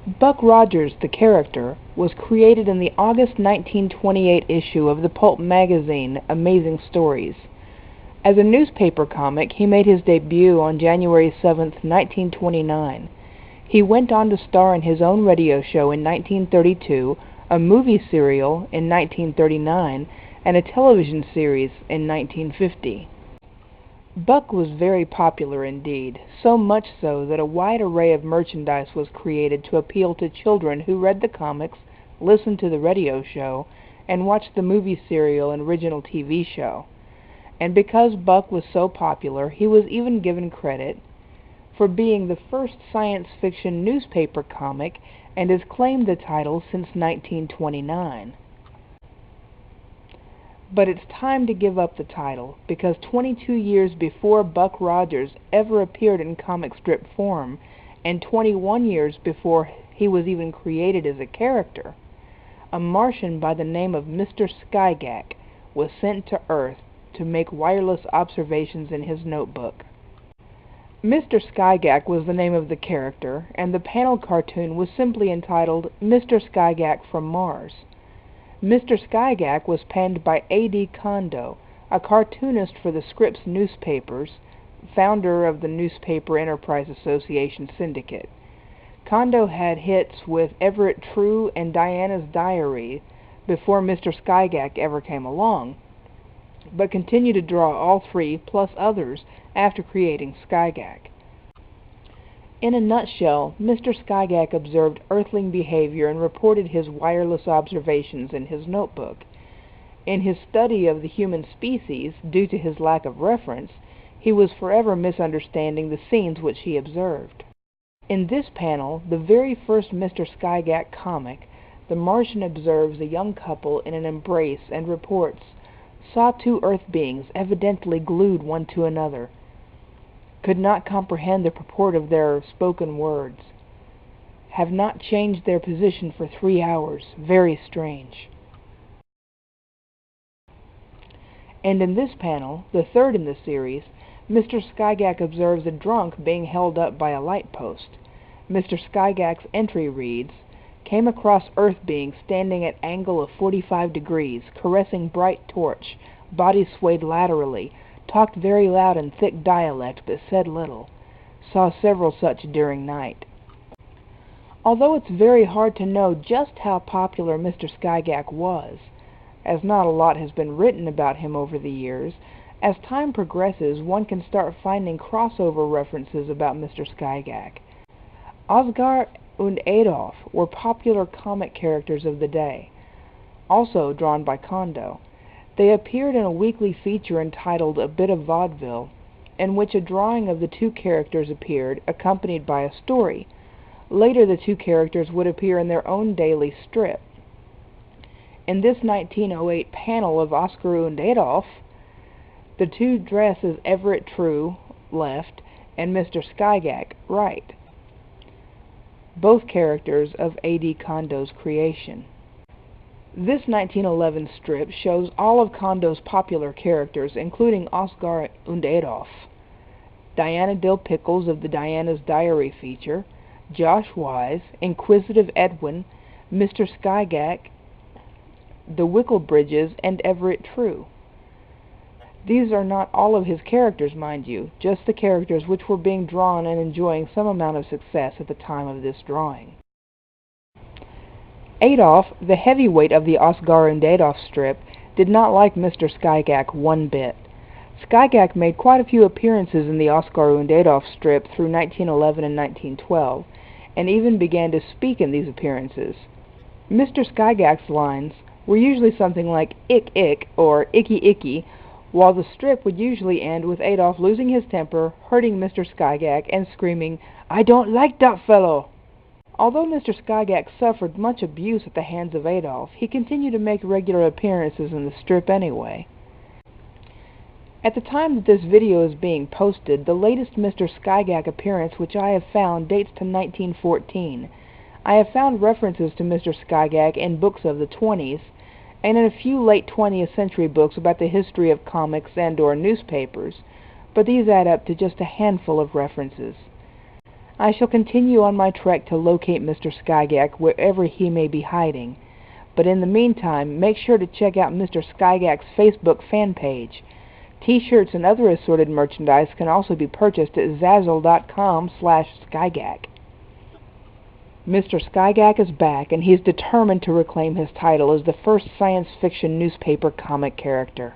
Buck Rogers, the character, was created in the August 1928 issue of the pulp magazine Amazing Stories. As a newspaper comic, he made his debut on January 7, 1929. He went on to star in his own radio show in 1932, a movie serial in 1939, and a television series in 1950. Buck was very popular indeed, so much so that a wide array of merchandise was created to appeal to children who read the comics, listened to the radio show, and watched the movie serial and original TV show. And because Buck was so popular, he was even given credit for being the first science fiction newspaper comic and has claimed the title since 1929. But it's time to give up the title, because 22 years before Buck Rogers ever appeared in comic strip form, and 21 years before he was even created as a character, a Martian by the name of Mr. Skygack was sent to Earth to make wireless observations in his notebook. Mr. Skygack was the name of the character, and the panel cartoon was simply entitled Mr. Skygack from Mars. Mr. Skygack was penned by A.D. Kondo, a cartoonist for the Scripps newspapers, founder of the Newspaper Enterprise Association Syndicate. Kondo had hits with Everett True and Diana's Diary before Mr. Skygack ever came along, but continued to draw all three, plus others, after creating Skygack. In a nutshell, Mr. Skygack observed Earthling behavior and reported his wireless observations in his notebook. In his study of the human species, due to his lack of reference, he was forever misunderstanding the scenes which he observed. In this panel, the very first Mr. Skygack comic, the Martian observes a young couple in an embrace and reports, "Saw two Earth beings evidently glued one to another. Could not comprehend the purport of their spoken words. Have not changed their position for 3 hours. Very strange." And in this panel, the third in the series, Mr. Skygack observes a drunk being held up by a light post. Mr. Skygack's entry reads, "Came across Earth beings standing at angle of 45 degrees, caressing bright torch, body swayed laterally, talked very loud in thick dialect, but said little. Saw several such during night." Although it's very hard to know just how popular Mr. Skygack was, as not a lot has been written about him over the years, as time progresses one can start finding crossover references about Mr. Skygack. Oscar and Adolf were popular comic characters of the day, also drawn by Kondo. They appeared in a weekly feature entitled A Bit of Vaudeville, in which a drawing of the two characters appeared, accompanied by a story. Later the two characters would appear in their own daily strip. In this 1908 panel of Oscar and Adolf, the two dress as Everett True, left, and Mr. Skygack, right. Both characters of A.D. Kondo's creation. This 1911 strip shows all of Kondo's popular characters, including Oscar and Adolf, Diana Dill Pickles of the Diana's Diary feature, Josh Wise, Inquisitive Edwin, Mr. Skygack, the Wicklebridges, and Everett True. These are not all of his characters, mind you, just the characters which were being drawn and enjoying some amount of success at the time of this drawing. Adolf, the heavyweight of the Oscar and Adolf strip, did not like Mr. Skygack one bit. Skygack made quite a few appearances in the Oscar and Adolf strip through 1911 and 1912, and even began to speak in these appearances. Mr. Skygack's lines were usually something like "ick ick" or "icky icky," while the strip would usually end with Adolf losing his temper, hurting Mr. Skygack, and screaming, "I don't like that fellow!" Although Mr. Skygack suffered much abuse at the hands of Adolf, he continued to make regular appearances in the strip anyway. At the time that this video is being posted, the latest Mr. Skygack appearance which I have found dates to 1914. I have found references to Mr. Skygack in books of the 20s, and in a few late 20th century books about the history of comics and/or newspapers, but these add up to just a handful of references. I shall continue on my trek to locate Mr. Skygack wherever he may be hiding. But in the meantime, make sure to check out Mr. Skygack's Facebook fan page. T-shirts and other assorted merchandise can also be purchased at Zazzle.com/Skygack. Mr. Skygack is back, and he's determined to reclaim his title as the first science fiction newspaper comic character.